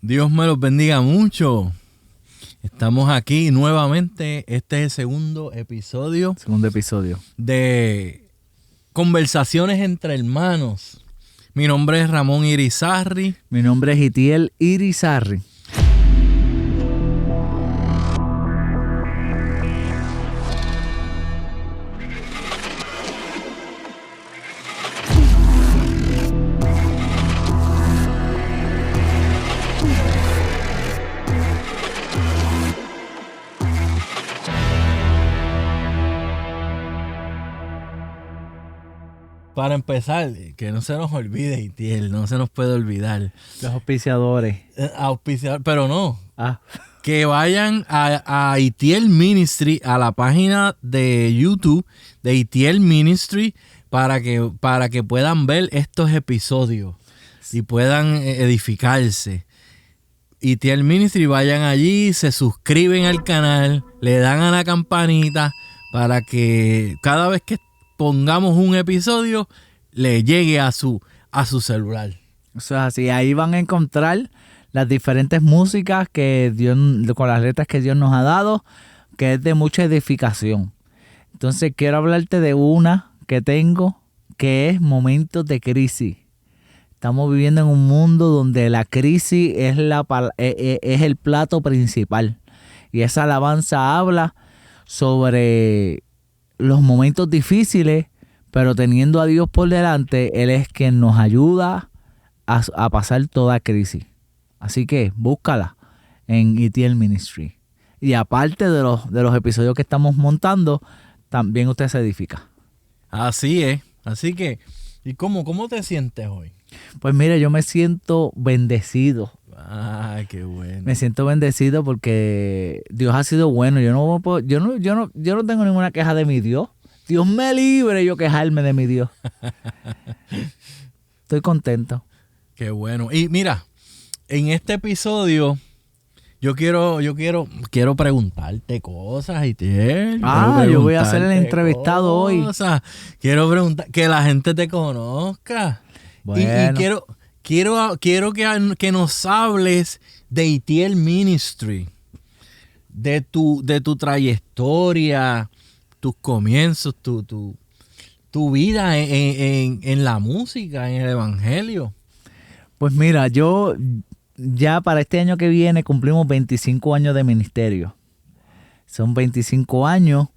Dios me los bendiga mucho. Estamos aquí nuevamente. Este es el segundo episodio de Conversaciones entre Hermanos. Mi nombre es Ramón Irizarry. Mi nombre es Itiel Irizarry. Para empezar, que no se nos olvide, Itiel, no se nos puede olvidar. Los auspiciadores. Auspiciar, pero no. Que vayan a Itiel Ministry, a la página de YouTube de Itiel Ministry, para que puedan ver estos episodios y puedan edificarse. Itiel Ministry, vayan allí, se suscriben al canal, le dan a la campanita para que cada vez que pongamos un episodio le llegue a su celular. O sea, así ahí van a encontrar las diferentes músicas que Dios, con las letras que Dios nos ha dado, que es de mucha edificación. Entonces quiero hablarte de una que tengo, que es Momentos de Crisis. Estamos viviendo en un mundo donde la crisis es el plato principal. Y esa alabanza habla sobre los momentos difíciles, pero teniendo a Dios por delante, Él es quien nos ayuda a pasar toda crisis. Así que búscala en Itiel Ministry. Y aparte de los episodios que estamos montando, también usted se edifica. Así es. Así que, ¿y cómo te sientes hoy? Pues mira, yo me siento bendecido. Ah, qué bueno. Me siento bendecido porque Dios ha sido bueno. Yo no tengo ninguna queja de mi Dios. Dios me libre yo quejarme de mi Dios. Estoy contento. Qué bueno. Y mira, en este episodio yo quiero preguntarte cosas, Itiel. Yo voy a ser el entrevistado hoy. Quiero preguntar, que la gente te conozca. Bueno. Y quiero que nos hables de Itiel Ministry, de tu trayectoria, tus comienzos, tu vida en la música, en el evangelio. Pues mira, yo ya para este año que viene cumplimos 25 años de ministerio. Son 25 años.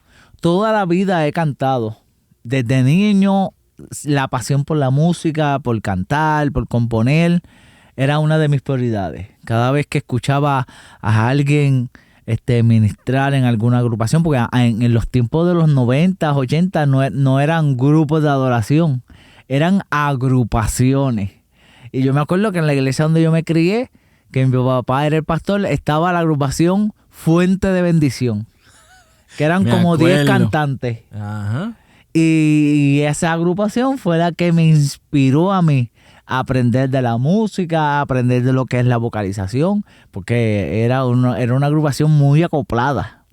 Toda la vida he cantado. Desde niño, la pasión por la música, por cantar, por componer, era una de mis prioridades. Cada vez que escuchaba a alguien ministrar en alguna agrupación, porque en los tiempos de los 90, 80 no eran grupos de adoración, eran agrupaciones. Y yo me acuerdo que en la iglesia donde yo me crié, que mi papá era el pastor, estaba la agrupación Fuente de Bendición, que eran como 10 cantantes. Ajá. Y esa agrupación fue la que me inspiró a mí a aprender de la música, a aprender de lo que es la vocalización, porque era una agrupación muy acoplada.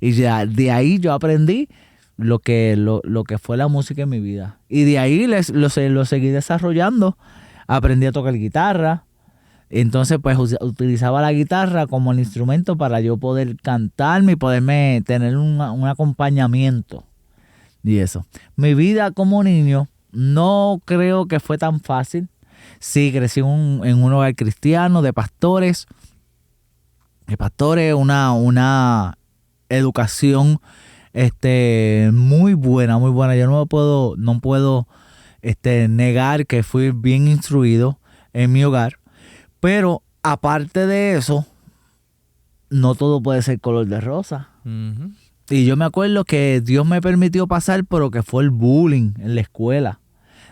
Y ya de ahí yo aprendí lo que fue la música en mi vida. Y de ahí lo seguí desarrollando. Aprendí a tocar guitarra. Entonces pues utilizaba la guitarra como el instrumento para yo poder cantarme y poderme tener un acompañamiento. Y eso. Mi vida como niño no creo que fue tan fácil. Sí, crecí en un hogar cristiano de pastores. Una educación muy buena. Yo no puedo negar que fui bien instruido en mi hogar. Pero aparte de eso, no todo puede ser color de rosa. Uh-huh. Y yo me acuerdo que Dios me permitió pasar por lo que fue el bullying en la escuela.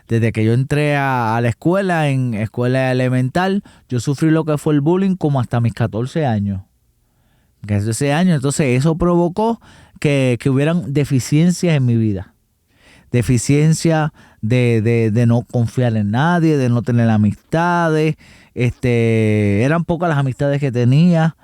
Desde que yo entré a la escuela, en escuela elemental, yo sufrí lo que fue el bullying como hasta mis 14 años. Entonces eso provocó que hubieran deficiencias en mi vida. Deficiencia de no confiar en nadie, de no tener amistades. Eran pocas las amistades que tenía.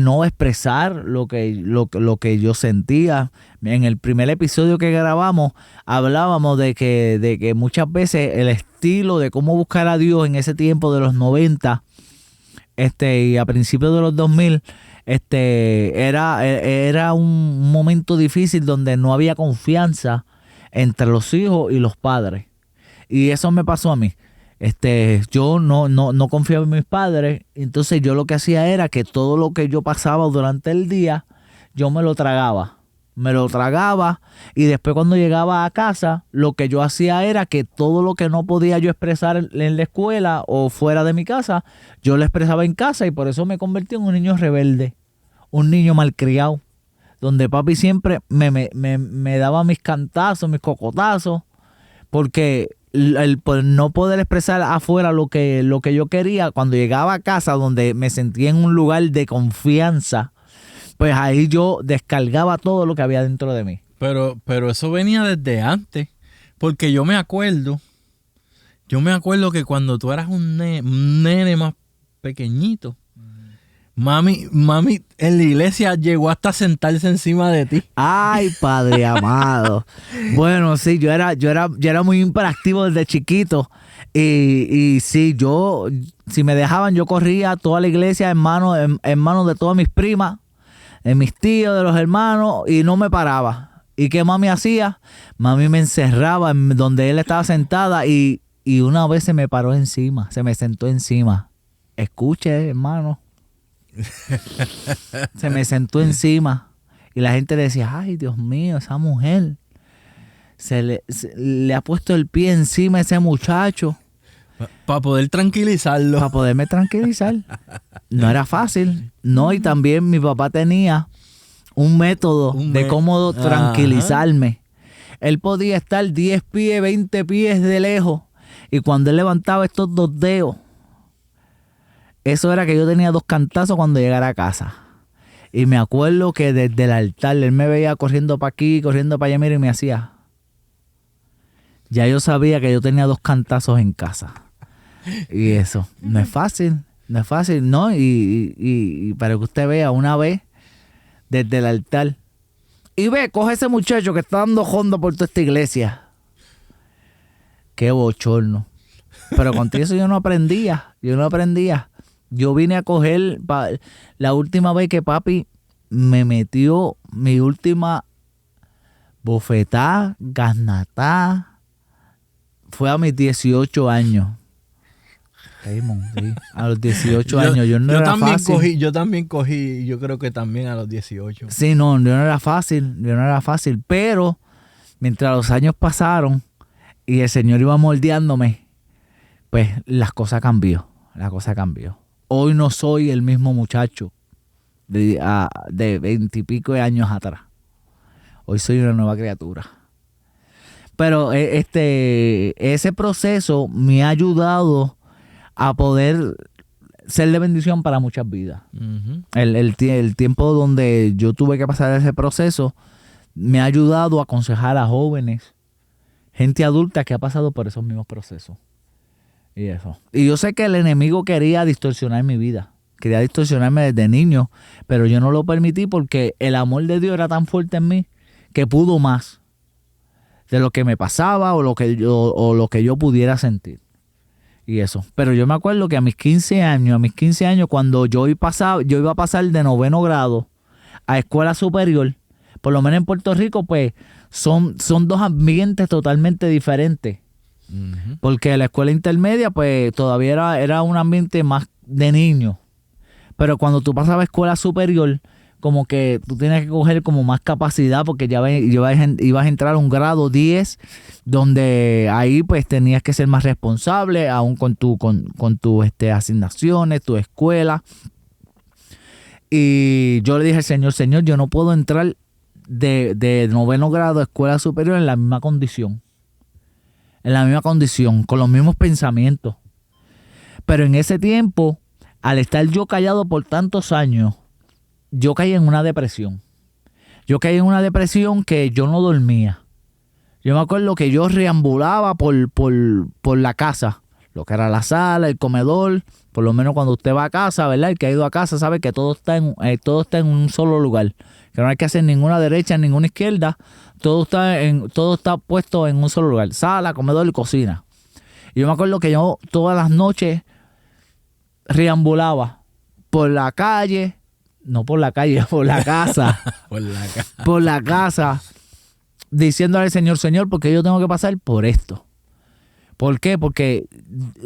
No expresar lo que yo sentía. En el primer episodio que grabamos hablábamos de que muchas veces el estilo de cómo buscar a Dios en ese tiempo de los 90 y a principios de los 2000, era un momento difícil donde no había confianza entre los hijos y los padres. Y eso me pasó a mí. Yo no confiaba en mis padres, entonces yo lo que hacía era que todo lo que yo pasaba durante el día, yo me lo tragaba y después cuando llegaba a casa, lo que yo hacía era que todo lo que no podía yo expresar en la escuela o fuera de mi casa, yo lo expresaba en casa y por eso me convertí en un niño rebelde, un niño malcriado, donde papi siempre me daba mis cantazos, mis cocotazos, porque por no poder expresar afuera lo que yo quería, cuando llegaba a casa donde me sentía en un lugar de confianza, pues ahí yo descargaba todo lo que había dentro de mí. Pero eso venía desde antes, porque yo me acuerdo que cuando tú eras un nene más pequeñito, mami en la iglesia llegó hasta sentarse encima de ti. Ay, padre amado. Bueno, sí, yo era muy hiperactivo desde chiquito. Y sí, si me dejaban, yo corría toda la iglesia en manos de todas mis primas, de mis tíos, de los hermanos, y no me paraba. ¿Y qué mami hacía? Mami me encerraba en donde él estaba sentada y una vez se me paró encima, se me sentó encima. Escuche, hermano. Se me sentó encima y la gente decía, ay, Dios mío, esa mujer se le ha puesto el pie encima a ese muchacho. Para poder tranquilizarlo. Para poderme tranquilizar. No era fácil. No, y también mi papá tenía un método de cómo tranquilizarme. Él podía estar 10 pies, 20 pies de lejos. Y cuando él levantaba estos 2 dedos, eso era que yo tenía 2 cantazos cuando llegara a casa. Y me acuerdo que desde el altar él me veía corriendo para aquí, corriendo para allá, mira, y me hacía. Ya yo sabía que yo tenía 2 cantazos en casa. Y eso, no es fácil, ¿no? Y para que usted vea una vez, desde el altar, y coge ese muchacho que está dando hondo por toda esta iglesia. Qué bochorno. Pero contigo eso yo no aprendía. Yo vine a coger la última vez que papi me metió mi última bofetada, gasnatá, fue a mis 18 años. Raymond, sí. A los 18 años. Yo era fácil. Yo también cogí, yo creo que también a los 18. Sí, no era fácil. Pero mientras los años pasaron y el Señor iba moldeándome, pues la cosa cambió. Hoy no soy el mismo muchacho de 20 y pico de años atrás. Hoy soy una nueva criatura. Pero ese proceso me ha ayudado a poder ser de bendición para muchas vidas. Uh-huh. El tiempo donde yo tuve que pasar ese proceso me ha ayudado a aconsejar a jóvenes, gente adulta que ha pasado por esos mismos procesos. Y eso. Y yo sé que el enemigo quería distorsionar mi vida. Quería distorsionarme desde niño, pero yo no lo permití porque el amor de Dios era tan fuerte en mí que pudo más de lo que me pasaba o lo que yo pudiera sentir. Y eso. Pero yo me acuerdo que a mis 15 años, cuando yo iba a pasar de 9º grado a escuela superior, por lo menos en Puerto Rico, pues son 2 ambientes totalmente diferentes. Uh-huh. Porque la escuela intermedia, pues todavía era un ambiente más de niños. Pero cuando tú pasabas a escuela superior, como que tú tienes que coger como más capacidad porque ya ibas a entrar a un grado 10, donde ahí pues tenías que ser más responsable, aún con tus asignaciones, tu escuela. Y yo le dije al Señor, yo no puedo entrar de 9º grado a escuela superior en la misma condición. Con los mismos pensamientos. Pero en ese tiempo, al estar yo callado por tantos años, yo caí en una depresión. Que yo no dormía. Yo me acuerdo que yo reambulaba por la casa, lo que era la sala, el comedor. Por lo menos cuando usted va a casa, ¿verdad? El que ha ido a casa sabe que todo está en un solo lugar. Que no hay que hacer ninguna derecha, ninguna izquierda. Todo está puesto en un solo lugar. Sala, comedor y cocina. Y yo me acuerdo que yo todas las noches reambulaba por la calle, no por la calle, por la casa, por la casa, diciéndole al Señor, Señor, ¿por qué yo tengo que pasar por esto? ¿Por qué? Porque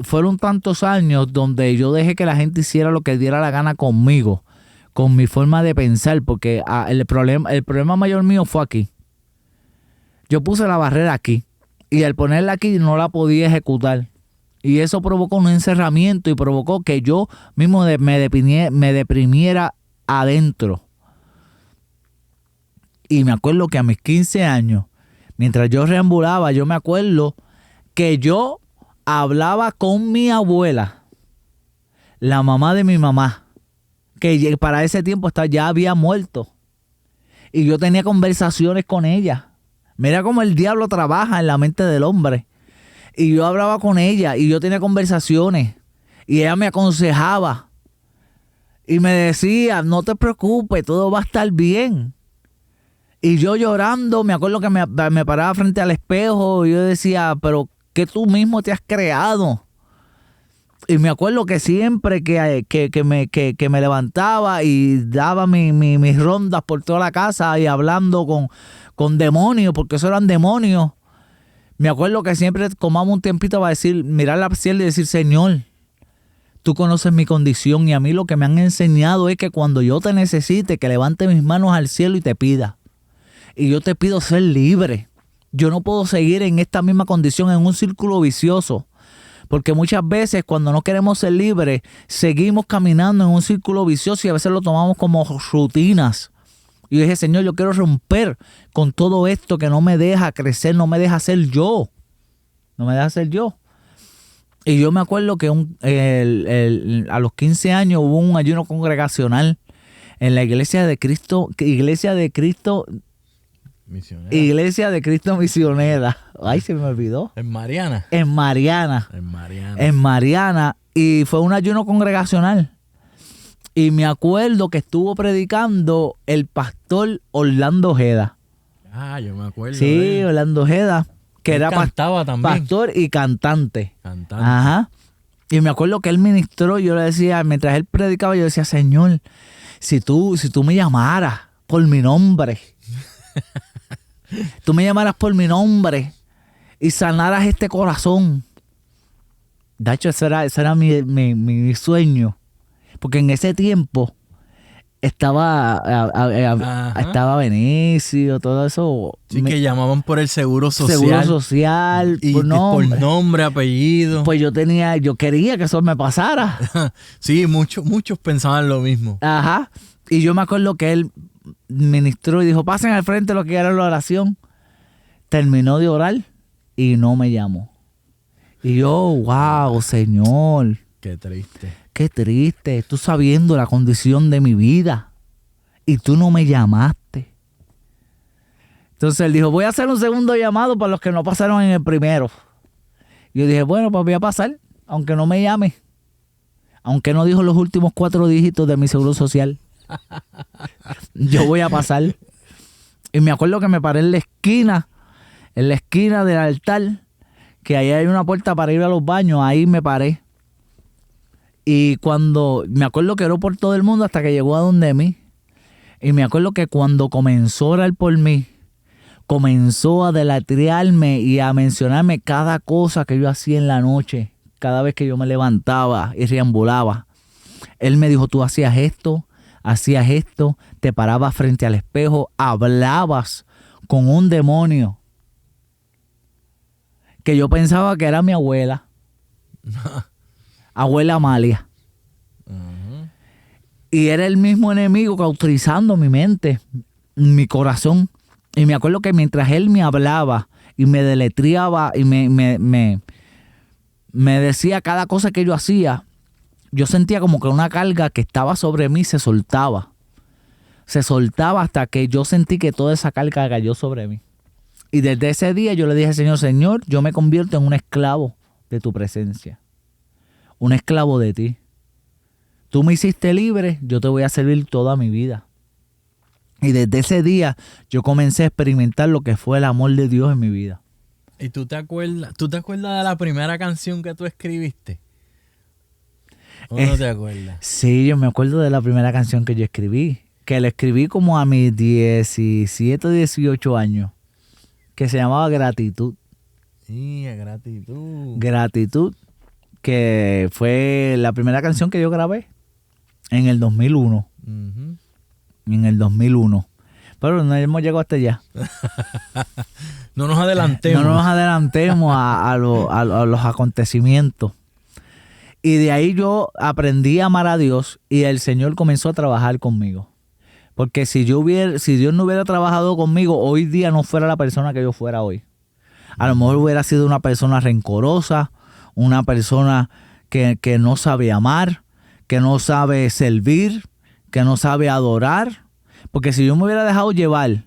fueron tantos años donde yo dejé que la gente hiciera lo que diera la gana conmigo, con mi forma de pensar, porque el problema mayor mío fue aquí. Yo puse la barrera aquí y al ponerla aquí no la podía ejecutar. Y eso provocó un encerramiento y provocó que yo mismo me deprimiera adentro. Y me acuerdo que a mis 15 años, mientras yo reambulaba, yo me acuerdo que yo hablaba con mi abuela, la mamá de mi mamá, que para ese tiempo ya había muerto. Y yo tenía conversaciones con ella. Mira cómo el diablo trabaja en la mente del hombre. Y yo hablaba con ella y yo tenía conversaciones. Y ella me aconsejaba. Y me decía, no te preocupes, todo va a estar bien. Y yo llorando, me acuerdo que me paraba frente al espejo y yo decía, pero ¿qué tú mismo te has creado? Y me acuerdo que siempre que me levantaba y daba mis rondas por toda la casa y hablando con demonios, porque eso eran demonios. Me acuerdo que siempre tomamos un tiempito para decir, mirar la cielo y decir, Señor, tú conoces mi condición y a mí lo que me han enseñado es que cuando yo te necesite, que levante mis manos al cielo y te pida. Y yo te pido ser libre. Yo no puedo seguir en esta misma condición, en un círculo vicioso. Porque muchas veces cuando no queremos ser libres, seguimos caminando en un círculo vicioso y a veces lo tomamos como rutinas. Y yo dije, Señor, yo quiero romper con todo esto que no me deja crecer, no me deja ser yo. No me deja ser yo. Y yo me acuerdo que a los 15 años hubo un ayuno congregacional en la Iglesia de Cristo Misionera. Iglesia de Cristo Misionera. Ay, se me olvidó. En Mariana. En Mariana. Y fue un ayuno congregacional. Y me acuerdo que estuvo predicando el pastor Orlando Ojeda. Ah, yo me acuerdo. Sí, Orlando Ojeda, que era pastor y cantante. Ajá. Y me acuerdo que él ministró, yo le decía, mientras él predicaba, yo decía, Señor, si tú me llamaras por mi nombre, tú me llamaras por mi nombre y sanaras este corazón. De hecho, ese era mi sueño. Porque en ese tiempo estaba Benicio, todo eso. Sí, que llamaban por el seguro social. Seguro social. Y por nombre, apellido. Pues yo quería que eso me pasara. Sí, muchos pensaban lo mismo. Ajá. Y yo me acuerdo que él ministró y dijo, pasen al frente lo que era la oración. Terminó de orar y no me llamó. Y yo, wow, Señor. Qué triste. Qué triste, tú sabiendo la condición de mi vida y tú no me llamaste. Entonces él dijo, voy a hacer un segundo llamado para los que no pasaron en el primero. Y yo dije, bueno, pues voy a pasar, aunque no me llame. Aunque no dijo los últimos 4 dígitos de mi seguro social. Yo voy a pasar. Y me acuerdo que me paré en la esquina del altar, que ahí hay una puerta para ir a los baños, ahí me paré. Y cuando, me acuerdo que oró por todo el mundo hasta que llegó a donde mí. Y me acuerdo que cuando comenzó a orar por mí, comenzó a deletrearme y a mencionarme cada cosa que yo hacía en la noche, cada vez que yo me levantaba y reambulaba. Él me dijo, tú hacías esto, te parabas frente al espejo, hablabas con un demonio que yo pensaba que era mi abuela. Abuela Amalia. Uh-huh. Y era el mismo enemigo cauterizando mi mente, mi corazón. Y me acuerdo que mientras él me hablaba y me deletreaba y me decía cada cosa que yo hacía, yo sentía como que una carga que estaba sobre mí se soltaba. Se soltaba hasta que yo sentí que toda esa carga cayó sobre mí. Y desde ese día yo le dije, Señor, yo me convierto en un esclavo de tu presencia. Un esclavo de ti. Tú me hiciste libre, yo te voy a servir toda mi vida. Y desde ese día yo comencé a experimentar lo que fue el amor de Dios en mi vida. ¿Y tú te acuerdas de la primera canción que tú escribiste? ¿O no te acuerdas? Sí, yo me acuerdo de la primera canción que yo escribí. Que la escribí como a mis 17 o 18 años. Que se llamaba Gratitud. Sí, gratitud. Gratitud. Que fue la primera canción que yo grabé en el 2001. Ujú. En el 2001. Pero no hemos llegado hasta allá. No nos adelantemos. No nos adelantemos a los acontecimientos. Y de ahí yo aprendí a amar a Dios y el Señor comenzó a trabajar conmigo. Porque si Dios no hubiera trabajado conmigo, hoy día no fuera la persona que yo fuera hoy. A lo mejor hubiera sido una persona rencorosa, una persona que no sabe amar, que no sabe servir, que no sabe adorar. Porque si yo me hubiera dejado llevar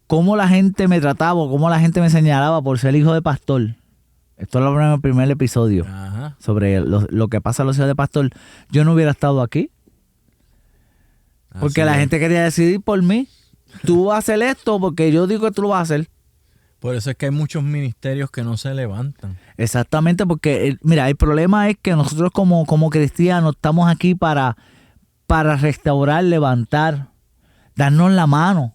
cómo la gente me trataba, cómo la gente me señalaba por ser hijo de pastor. Esto lo hablé en el primer episodio. Ajá. Sobre lo que pasa a los hijos de pastor. Yo no hubiera estado aquí. Porque Así la es. gente quería decidir por mí. Tú vas a hacer esto porque yo digo que tú lo vas a hacer. Por eso es que hay muchos ministerios que no se levantan. Exactamente, porque mira, el problema es que nosotros como cristianos estamos aquí para restaurar, levantar, darnos la mano.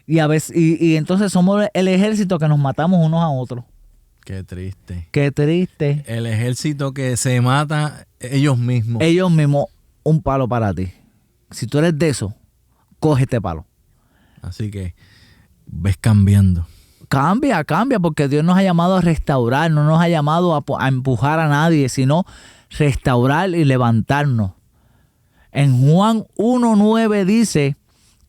Y a veces, y entonces somos el ejército que nos matamos unos a otros. Qué triste. Qué triste. El ejército que se mata ellos mismos. Ellos mismos, un palo para ti. Si tú eres de eso, coge este palo. Así que ves cambiando. Cambia, porque Dios nos ha llamado a restaurar, no nos ha llamado a empujar a nadie, sino restaurar y levantarnos. En Juan 1:9 dice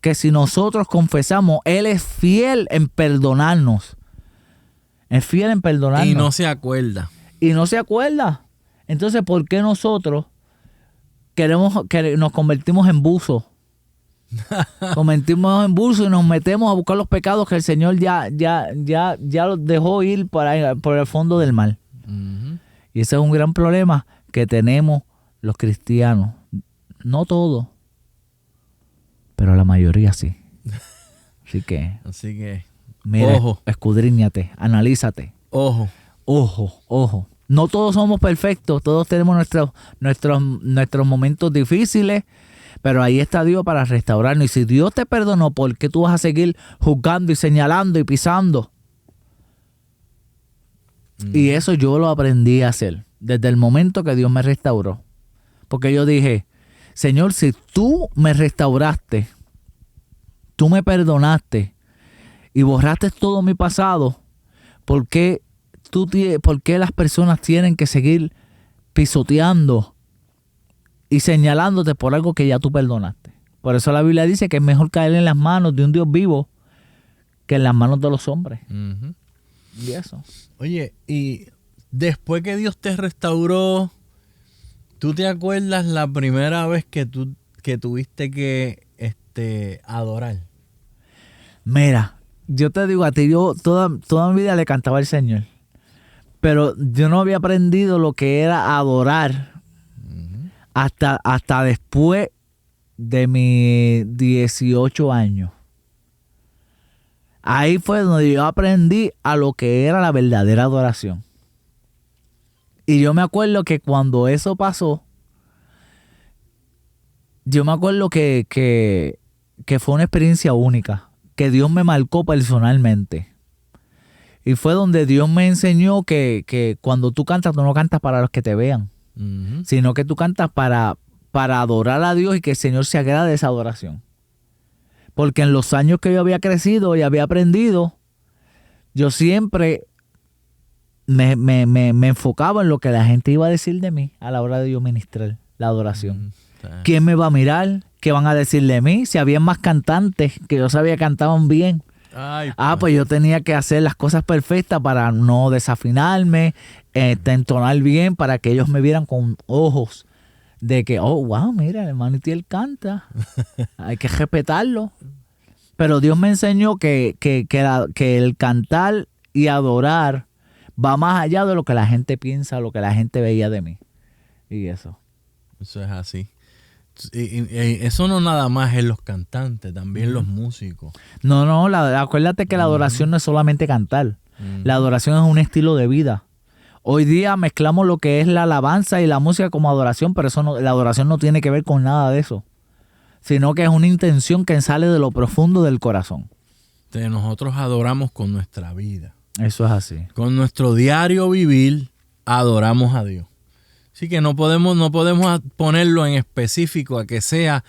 que si nosotros confesamos, Él es fiel en perdonarnos. Es fiel en perdonarnos. Y no se acuerda. Y no se acuerda. Entonces, ¿por qué nosotros nos convertimos en buzos? Convertimos en buzos y nos metemos a buscar los pecados que el Señor ya los dejó ir por el fondo del mar. Ujú. Y ese es un gran problema que tenemos los cristianos. No todos, pero la mayoría sí. Así que, mira, ojo. escudriñate, analízate. Ojo. Ojo. No todos somos perfectos, todos tenemos nuestros momentos difíciles, pero ahí está Dios para restaurarnos. Y si Dios te perdonó, ¿por qué tú vas a seguir juzgando y señalando y pisando? Y eso yo lo aprendí a hacer desde el momento que Dios me restauró. Porque yo dije, Señor, si tú me restauraste, tú me perdonaste y borraste todo mi pasado, ¿por qué las personas tienen que seguir pisoteando y señalándote por algo que ya tú perdonaste? Por eso la Biblia dice que es mejor caer en las manos de un Dios vivo que en las manos de los hombres. Ujú. Y eso. Oye, y después que Dios te restauró, ¿tú te acuerdas la primera vez que tuviste que adorar? Mira, yo te digo a ti, yo toda mi vida le cantaba al Señor. Pero yo no había aprendido lo que era adorar hasta después de mis 18 años. Ahí fue donde yo aprendí a lo que era la verdadera adoración. Y yo me acuerdo que cuando eso pasó, yo me acuerdo que fue una experiencia única, que Dios me marcó personalmente. Y fue donde Dios me enseñó que cuando tú cantas, tú no cantas para los que te vean, sino que tú cantas para adorar a Dios y que el Señor se agrade de esa adoración. Porque en los años que yo había crecido y había aprendido, yo siempre me enfocaba en lo que la gente iba a decir de mí a la hora de yo ministrar la adoración. ¿Quién me va a mirar? ¿Qué van a decir de mí? Si había más cantantes que yo sabía que cantaban bien. Ay, Pues yo tenía que hacer las cosas perfectas para no desafinarme, entonar bien, para que ellos me vieran con ojos de que, oh, wow, mira, el hermano Itiel canta. Hay que respetarlo. Pero Dios me enseñó que el cantar y adorar va más allá de lo que la gente piensa, lo que la gente veía de mí. Y eso. Eso es así. Y eso no nada más es los cantantes, también los músicos. No, acuérdate que la adoración no es solamente cantar. La adoración es un estilo de vida. Hoy día mezclamos lo que es la alabanza y la música como adoración, pero eso no, la adoración no tiene que ver con nada de eso, sino que es una intención que sale de lo profundo del corazón. Nosotros adoramos con nuestra vida. Eso es así. Con nuestro diario vivir adoramos a Dios. Así que no podemos ponerlo en específico a que sea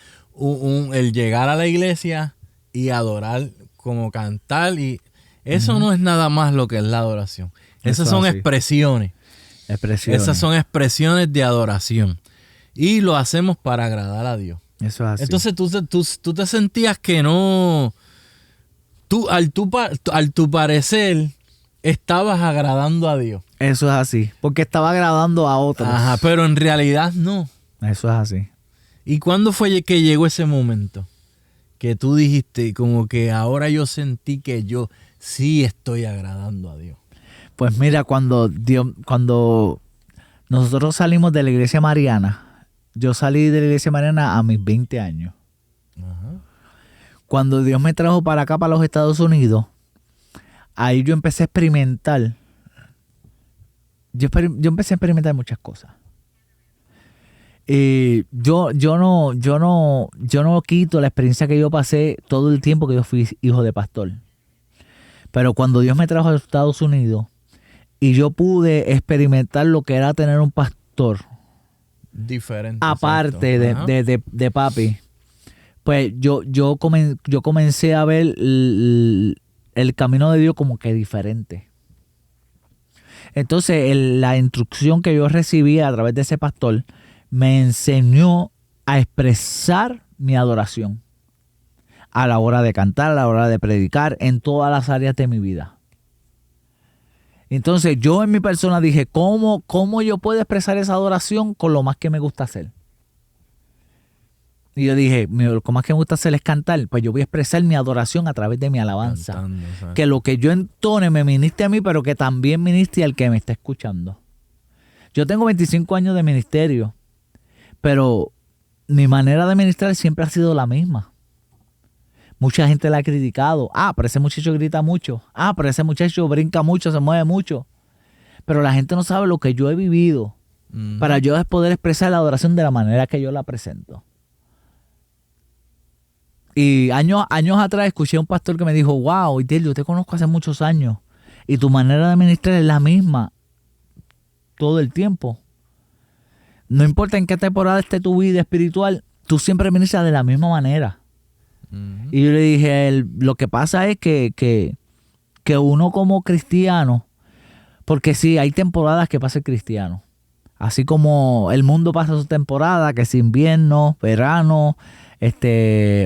el llegar a la iglesia y adorar como cantar. Y eso no es nada más lo que es la adoración. Esas son expresiones. Esas son expresiones de adoración. Y lo hacemos para agradar a Dios. Eso es así. Entonces tú te sentías que no... Al tu parecer, estabas agradando a Dios. Eso es así. Porque estaba agradando a otros. Ajá, pero en realidad no. Eso es así. ¿Y cuándo fue que llegó ese momento? Que tú dijiste, como que ahora yo sentí que yo sí estoy agradando a Dios. Pues mira, cuando nosotros salimos de la iglesia mariana, yo salí de la iglesia mariana a mis 20 años. Ajá. Cuando Dios me trajo para acá, para los Estados Unidos, ahí yo empecé a experimentar. Yo empecé a experimentar muchas cosas. Yo no quito la experiencia que yo pasé todo el tiempo que yo fui hijo de pastor. Pero cuando Dios me trajo a los Estados Unidos y yo pude experimentar lo que era tener un pastor diferente, aparte de papi, pues yo comencé a ver el camino de Dios como que diferente. Entonces la instrucción que yo recibí a través de ese pastor me enseñó a expresar mi adoración a la hora de cantar, a la hora de predicar, en todas las áreas de mi vida. Entonces yo en mi persona dije, ¿cómo yo puedo expresar esa adoración con lo más que me gusta hacer? Y yo dije, lo más que me gusta hacer es cantar, pues yo voy a expresar mi adoración a través de mi alabanza. Cantando, ¿sabes? Que lo que yo entone me ministre a mí, pero que también ministre al que me está escuchando. Yo tengo 25 años de ministerio, pero mi manera de ministrar siempre ha sido la misma. Mucha gente la ha criticado. Pero ese muchacho grita mucho. Pero ese muchacho brinca mucho, se mueve mucho. Pero la gente no sabe lo que yo he vivido para yo poder expresar la adoración de la manera que yo la presento. Y años atrás escuché a un pastor que me dijo, wow, Itiel, yo te conozco hace muchos años y tu manera de ministrar es la misma todo el tiempo. No importa en qué temporada esté tu vida espiritual, tú siempre ministras de la misma manera. Y yo le dije, lo que pasa es que uno como cristiano, porque sí, hay temporadas que pasa el cristiano. Así como el mundo pasa su temporada, que es invierno, verano,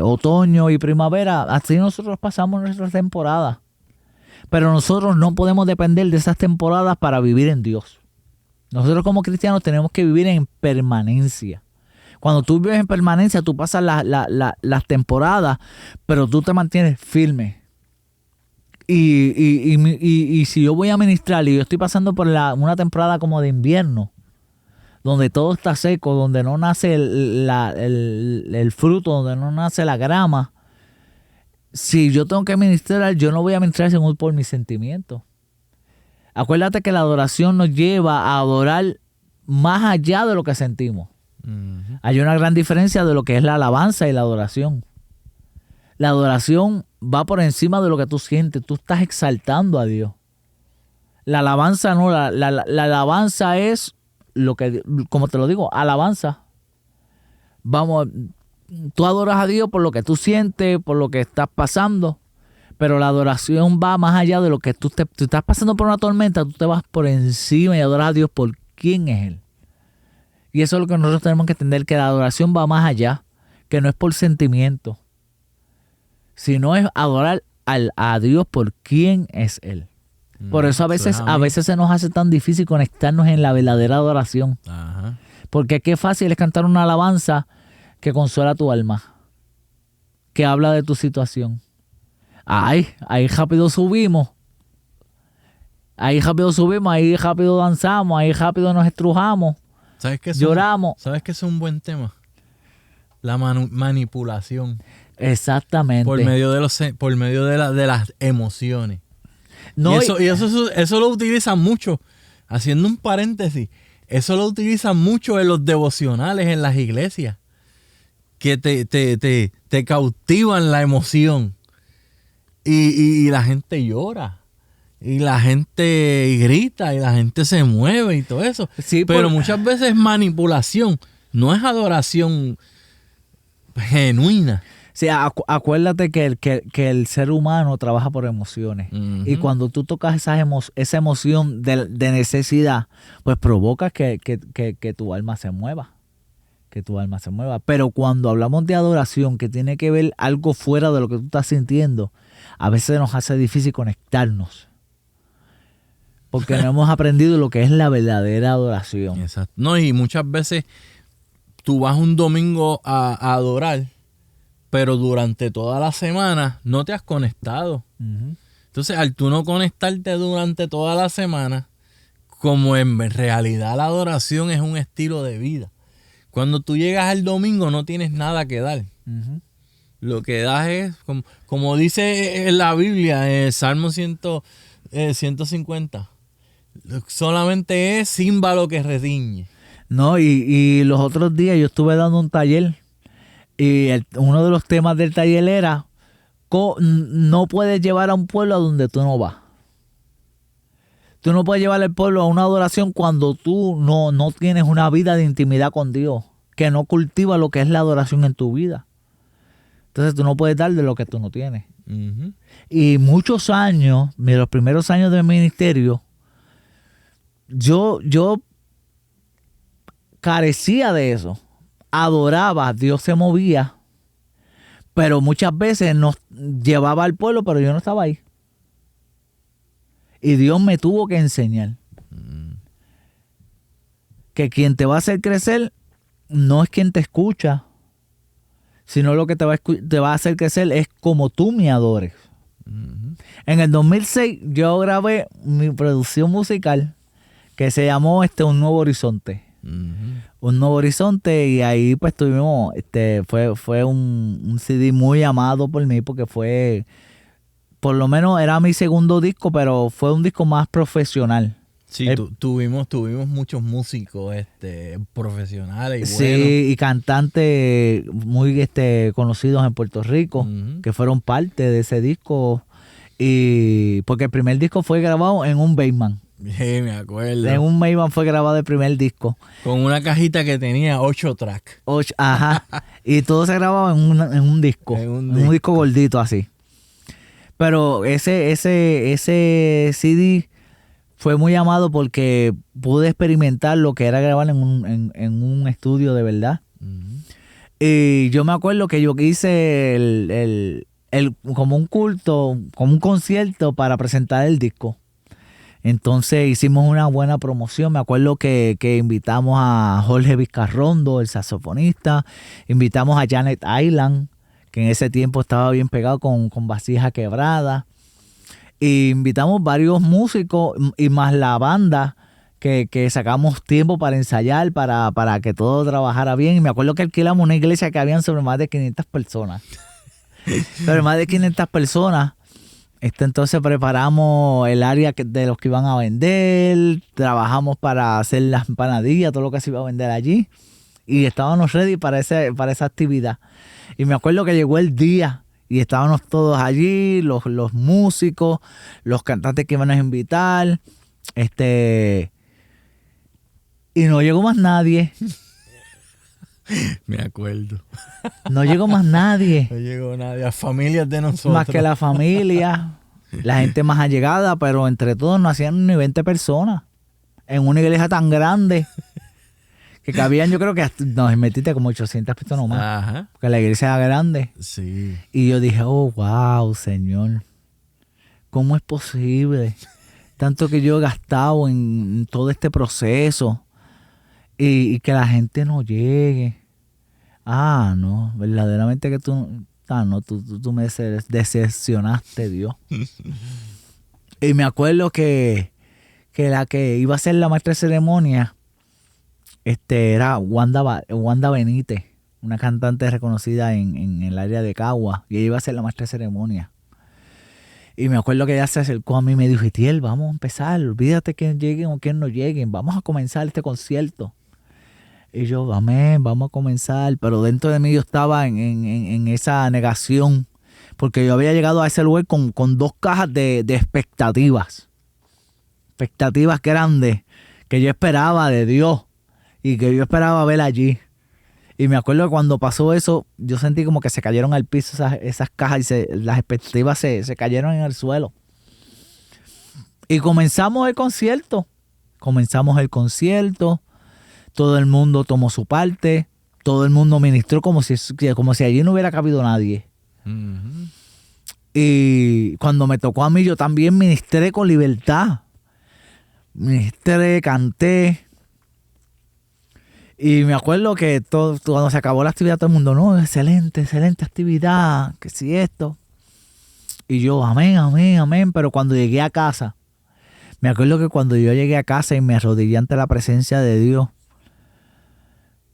otoño y primavera, así nosotros pasamos nuestras temporadas. Pero nosotros no podemos depender de esas temporadas para vivir en Dios. Nosotros como cristianos tenemos que vivir en permanencia. Cuando tú vives en permanencia, tú pasas las temporadas, pero tú te mantienes firme. Y si yo voy a ministrar y yo estoy pasando por una temporada como de invierno, donde todo está seco, donde no nace el fruto, donde no nace la grama, si yo tengo que ministrar, yo no voy a ministrar según por mis sentimientos. Acuérdate que la adoración nos lleva a adorar más allá de lo que sentimos. Hay una gran diferencia de lo que es la alabanza y la adoración. La adoración va por encima de lo que tú sientes. Tú estás exaltando a Dios. La alabanza no, la alabanza es lo que, como te lo digo, alabanza. Vamos, tú adoras a Dios por lo que tú sientes, por lo que estás pasando, pero la adoración va más allá de lo que tú estás pasando por una tormenta, tú te vas por encima y adoras a Dios por quién es Él. Y eso es lo que nosotros tenemos que entender, que la adoración va más allá, que no es por sentimiento, sino es adorar a Dios por quién es Él. Por eso a veces se nos hace tan difícil conectarnos en la verdadera adoración. Ajá. Porque qué fácil es cantar una alabanza que consuela tu alma, que habla de tu situación. Ahí rápido subimos. Ahí rápido danzamos, ahí rápido nos estrujamos. ¿Sabes qué lloramos? ¿Sabes qué es un buen tema? La manipulación. Exactamente. Por medio de las emociones. No, y eso lo utilizan mucho haciendo un paréntesis, eso lo utilizan mucho en los devocionales en las iglesias, que te cautivan la emoción y la gente llora. Y la gente grita y la gente se mueve y todo eso. Sí, pero muchas veces es manipulación, no es adoración genuina. Sí, acuérdate que el ser humano trabaja por emociones. Uh-huh. Y cuando tú tocas esa emoción de necesidad, pues provoca que tu alma se mueva. Que tu alma se mueva. Pero cuando hablamos de adoración, que tiene que ver algo fuera de lo que tú estás sintiendo, a veces nos hace difícil conectarnos. Porque no hemos aprendido lo que es la verdadera adoración. Exacto. No, y muchas veces tú vas un domingo a adorar, pero durante toda la semana no te has conectado. Uh-huh. Entonces, al tú no conectarte durante toda la semana, como en realidad la adoración es un estilo de vida. Cuando tú llegas al domingo no tienes nada que dar. Uh-huh. Lo que das es, como dice en la Biblia, en el Salmo 150, solamente es címbalo que rediñe. No, y los otros días yo estuve dando un taller y uno de los temas del taller era no puedes llevar a un pueblo a donde tú no vas. Tú no puedes llevar al pueblo a una adoración cuando tú no tienes una vida de intimidad con Dios, que no cultiva lo que es la adoración en tu vida. Entonces tú no puedes dar de lo que tú no tienes. Uh-huh. Y muchos años, los primeros años de ministerio, yo carecía de eso. Adoraba, Dios se movía, pero muchas veces nos llevaba al pueblo, pero yo no estaba ahí. Y Dios me tuvo que enseñar que quien te va a hacer crecer no es quien te escucha, sino lo que te va a hacer crecer es como tú me adores. Uh-huh. En el 2006 yo grabé mi producción musical que se llamó Un Nuevo Horizonte. Uh-huh. Un Nuevo Horizonte, y ahí pues tuvimos, fue un CD muy amado por mí porque fue, por lo menos era mi segundo disco, pero fue un disco más profesional. Sí, tuvimos muchos músicos profesionales y sí, buenos. Y cantantes muy conocidos en Puerto Rico, Uh-huh. que fueron parte de ese disco. Y porque el primer disco fue grabado en un Bassman. Sí, me acuerdo. En un Bassman fue grabado el primer disco. Con una cajita que tenía 8 tracks. Ajá. Y todo se grababa en un disco. En un disco gordito así. Pero ese CD fue muy amado porque pude experimentar lo que era grabar en un estudio de verdad. Uh-huh. Y yo me acuerdo que yo hice como un culto, como un concierto para presentar el disco. Entonces hicimos una buena promoción. Me acuerdo que invitamos a Jorge Vizcarrondo, el saxofonista. Invitamos a Janet Island, que en ese tiempo estaba bien pegado con Vasija Quebrada. Y invitamos varios músicos y más la banda que sacamos tiempo para ensayar, para que todo trabajara bien. Y me acuerdo que alquilamos una iglesia que habían sobre más de 500 personas. Sobre más de 500 personas. Entonces preparamos el área de los que iban a vender, trabajamos para hacer las empanadillas, todo lo que se iba a vender allí. Y estábamos ready para esa actividad. Y me acuerdo que llegó el día y estábamos todos allí, los músicos, los cantantes que iban a invitar. Y no llegó más nadie. Me acuerdo. No llegó más nadie. No llegó nadie. Las familias de nosotros. Más que la familia, la gente más allegada, pero entre todos no hacían ni 20 personas. En una iglesia tan grande que cabían, yo creo que nos metiste como 800 personas más. Ajá. Porque la iglesia era grande. Sí. Y yo dije, oh, wow, Señor. ¿Cómo es posible? Tanto que yo he gastado en todo este proceso y que la gente no llegue. No, verdaderamente que tú me decepcionaste, Dios. Y me acuerdo que la que iba a ser la maestra de ceremonia era Wanda Benítez, una cantante reconocida en el área de Cagua, y ella iba a ser la maestra de ceremonia. Y me acuerdo que ella se acercó a mí y me dijo, Itiel, vamos a empezar, olvídate que lleguen o que no lleguen, vamos a comenzar este concierto. Y yo, amén, vamos a comenzar. Pero dentro de mí yo estaba en esa negación, porque yo había llegado a ese lugar con 2 cajas de expectativas. Expectativas grandes que yo esperaba de Dios y que yo esperaba ver allí. Y me acuerdo que cuando pasó eso, yo sentí como que se cayeron al piso esas cajas y las expectativas se cayeron en el suelo. Y comenzamos el concierto. Todo el mundo tomó su parte. Todo el mundo ministró como si allí no hubiera cabido nadie. Uh-huh. Y cuando me tocó a mí, yo también ministré con libertad. Ministré, canté. Y me acuerdo que cuando se acabó la actividad, todo el mundo, no, excelente actividad, que sí esto. Y yo, amén. Pero cuando llegué a casa, me acuerdo que cuando yo llegué a casa y me arrodillé ante la presencia de Dios,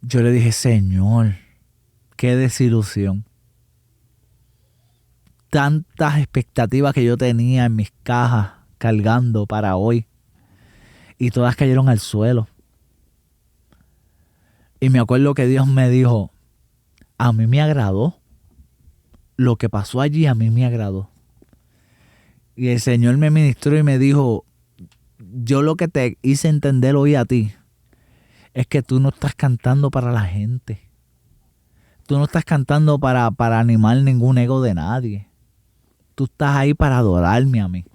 yo le dije, Señor, qué desilusión. Tantas expectativas que yo tenía en mis cajas cargando para hoy. Y todas cayeron al suelo. Y me acuerdo que Dios me dijo, a mí me agradó. Lo que pasó allí a mí me agradó. Y el Señor me ministró y me dijo, yo lo que te hice entender hoy a ti es que tú no estás cantando para la gente. Tú no estás cantando para animar ningún ego de nadie. Tú estás ahí para adorarme a mí.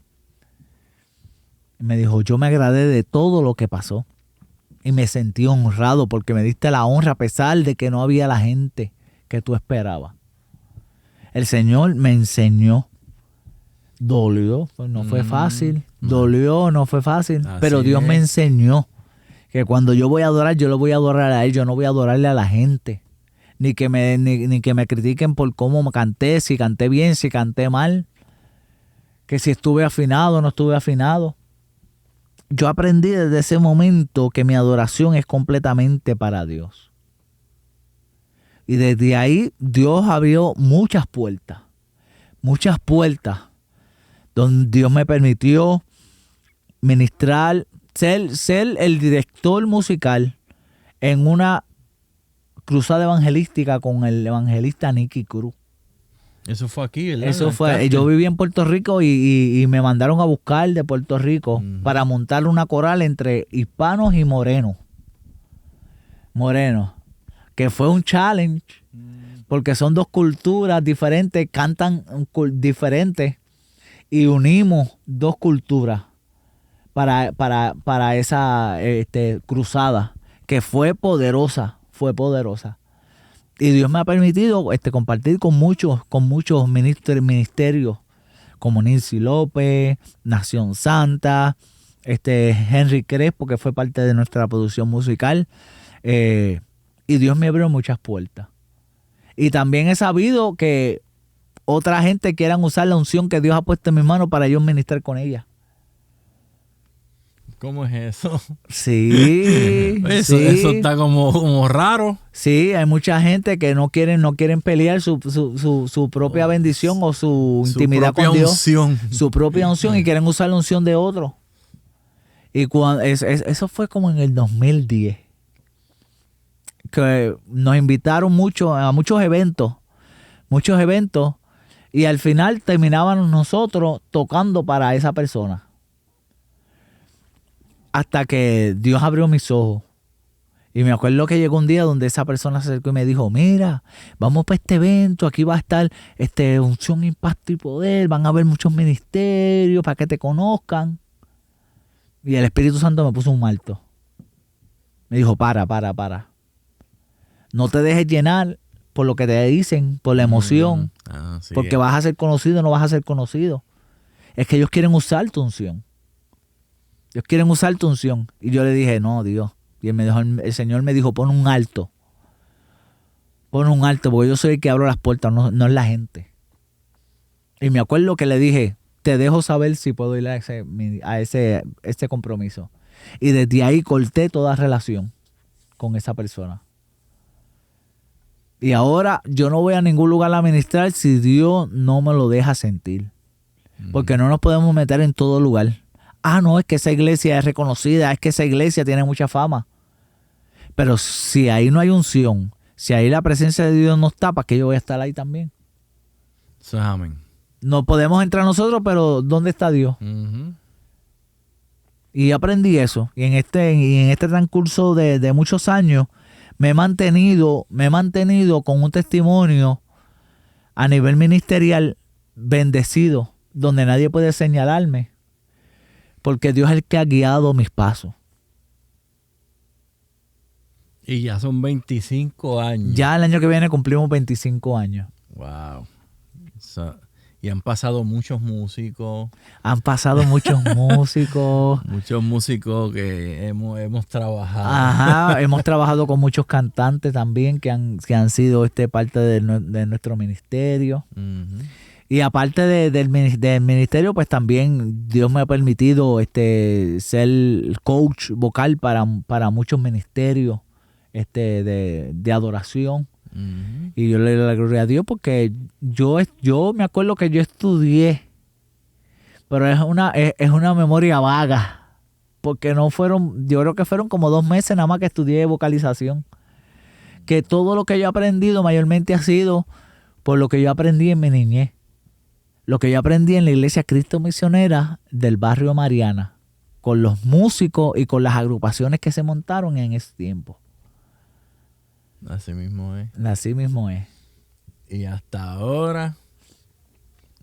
Y me dijo, yo me agradé de todo lo que pasó. Y me sentí honrado porque me diste la honra a pesar de que no había la gente que tú esperabas. El Señor me enseñó. Dolió, pues no fue fácil. Dolió, no fue fácil. Así pero Dios me enseñó que cuando yo voy a adorar, yo lo voy a adorar a Él. Yo no voy a adorarle a la gente. Ni que me critiquen por cómo me canté, si canté bien, si canté mal. Que si estuve afinado o no estuve afinado. Yo aprendí desde ese momento que mi adoración es completamente para Dios. Y desde ahí Dios abrió muchas puertas donde Dios me permitió ministrar, ser el director musical en una cruzada evangelística con el evangelista Nicky Cruz. Eso fue aquí, ¿verdad? Eso fue. Yo viví en Puerto Rico y me mandaron a buscar de Puerto Rico para montar una coral entre hispanos y morenos. Que fue un challenge porque son 2 culturas diferentes, cantan diferentes y unimos 2 culturas para esa cruzada que fue poderosa. Y Dios me ha permitido compartir con muchos ministerios como Nancy López, Nación Santa, Henry Crespo, que fue parte de nuestra producción musical. Y Dios me abrió muchas puertas. Y también he sabido que otra gente quieran usar la unción que Dios ha puesto en mis manos para yo ministrar con ella. ¿Cómo es eso? Sí. Eso está como raro. Sí, hay mucha gente que no quieren pelear su propia bendición o su intimidad con Dios. Su propia unción y quieren usar la unción de otro. Y eso fue como en el 2010. Que nos invitaron a muchos eventos. Y al final terminábamos nosotros tocando para esa persona. Hasta que Dios abrió mis ojos. Y me acuerdo que llegó un día donde esa persona se acercó y me dijo, mira, vamos para este evento, aquí va a estar unción, impacto y poder, van a haber muchos ministerios para que te conozcan. Y el Espíritu Santo me puso un alto. Me dijo, para. No te dejes llenar por lo que te dicen, por la emoción, porque vas a ser conocido o no vas a ser conocido. Es que ellos quieren usar tu unción. Y yo le dije, no, Dios. Y el Señor me dijo, pon un alto, porque yo soy el que abro las puertas, no es la gente. Y me acuerdo que le dije, te dejo saber si puedo ir a ese compromiso. Y desde ahí corté toda relación con esa persona. Y ahora yo no voy a ningún lugar a ministrar si Dios no me lo deja sentir. Porque no nos podemos meter en todo lugar. No, es que esa iglesia es reconocida, es que esa iglesia tiene mucha fama. Pero si ahí no hay unción, si ahí la presencia de Dios no está, ¿para qué yo voy a estar ahí también? Eso es amén. No podemos entrar nosotros, pero ¿dónde está Dios? Uh-huh. Y aprendí eso. Y en este transcurso de muchos años me he mantenido con un testimonio a nivel ministerial bendecido, donde nadie puede señalarme, porque Dios es el que ha guiado mis pasos. Y ya son 25 años. Ya el año que viene cumplimos 25 años. Wow. Y han pasado muchos músicos. Han pasado muchos músicos. Muchos músicos que hemos trabajado. Ajá, hemos trabajado con muchos cantantes también que han sido parte de nuestro ministerio. Uh-huh. Y aparte del ministerio, pues también Dios me ha permitido ser coach vocal para muchos ministerios de adoración. Uh-huh. Y yo le doy la gloria a Dios porque yo me acuerdo que yo estudié, pero es una memoria vaga, porque yo creo que fueron como 2 meses nada más que estudié vocalización. Que todo lo que yo he aprendido mayormente ha sido por lo que yo aprendí en mi niñez. Lo que yo aprendí en la iglesia Cristo Misionera del barrio Mariana, con los músicos y con las agrupaciones que se montaron en ese tiempo. Así mismo es. Así mismo es. Y hasta ahora,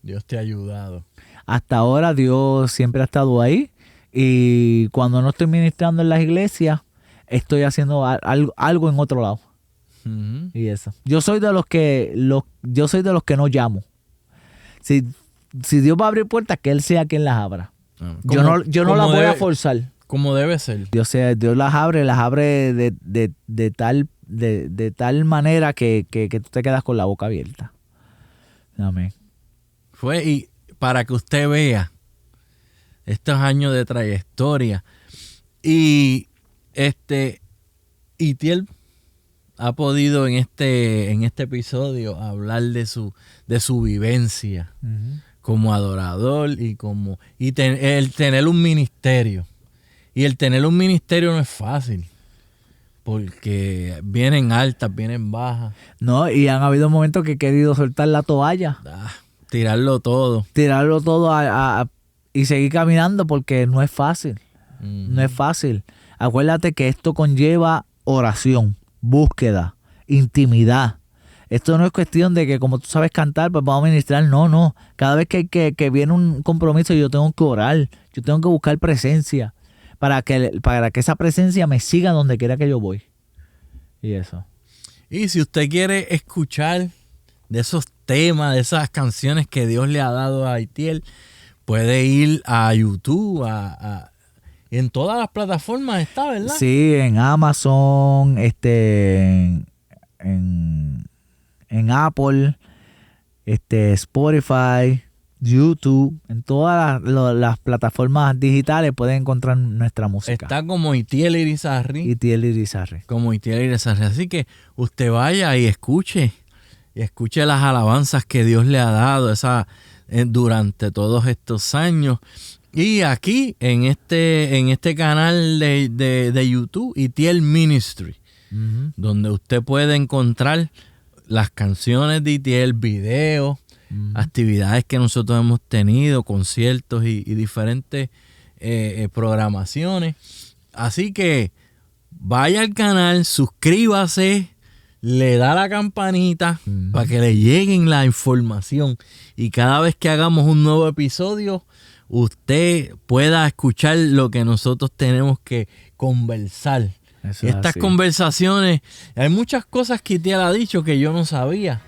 Dios te ha ayudado. Hasta ahora Dios siempre ha estado ahí. Y cuando no estoy ministrando en las iglesias, estoy haciendo algo en otro lado. Uh-huh. Y eso. Yo soy de los que no llamo. Si Dios va a abrir puertas, que Él sea quien las abra. Yo no las voy a forzar. Como debe ser. Dios las abre de tal manera que tú te quedas con la boca abierta. Amén. Y para que usted vea estos años de trayectoria. Y Itiel ha podido en este episodio hablar de su vivencia como adorador y el tener un ministerio. Y el tener un ministerio no es fácil, porque vienen altas, vienen bajas. No, y han habido momentos que he querido soltar la toalla. Tirarlo todo. Tirarlo todo y seguir caminando, porque no es fácil. No es fácil. Acuérdate que esto conlleva oración, búsqueda, intimidad. Esto no es cuestión de que como tú sabes cantar, pues vamos a ministrar. No. Cada vez que viene un compromiso, yo tengo que orar. Yo tengo que buscar presencia para que esa presencia me siga donde quiera que yo voy. Y eso. Y si usted quiere escuchar de esos temas, de esas canciones que Dios le ha dado a Itiel, puede ir a YouTube, en todas las plataformas está, ¿verdad? Sí, en Amazon, en Apple, Spotify, YouTube, en todas las plataformas digitales pueden encontrar nuestra música. Está como Itiel Irizarry. Como Itiel Irizarry. Así que usted vaya y escuche las alabanzas que Dios le ha dado durante todos estos años. Y aquí en este canal de YouTube, Itiel Ministry, donde usted puede encontrar las canciones de Itiel, videos, actividades que nosotros hemos tenido, conciertos y diferentes programaciones. Así que vaya al canal, suscríbase, le da la campanita para que le lleguen la información. Y cada vez que hagamos un nuevo episodio, usted pueda escuchar lo que nosotros tenemos que conversar. Estas conversaciones, hay muchas cosas que Itiel ha dicho que yo no sabía.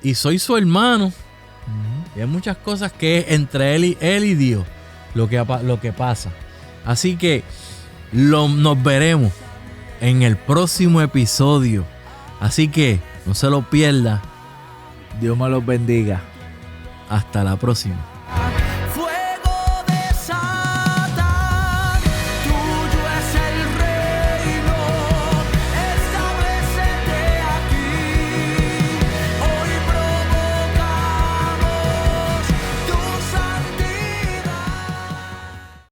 Y soy su hermano. Y hay muchas cosas que es entre él y Dios lo que pasa. Así que nos veremos en el próximo episodio. Así que no se lo pierda. Dios me los bendiga. Hasta la próxima.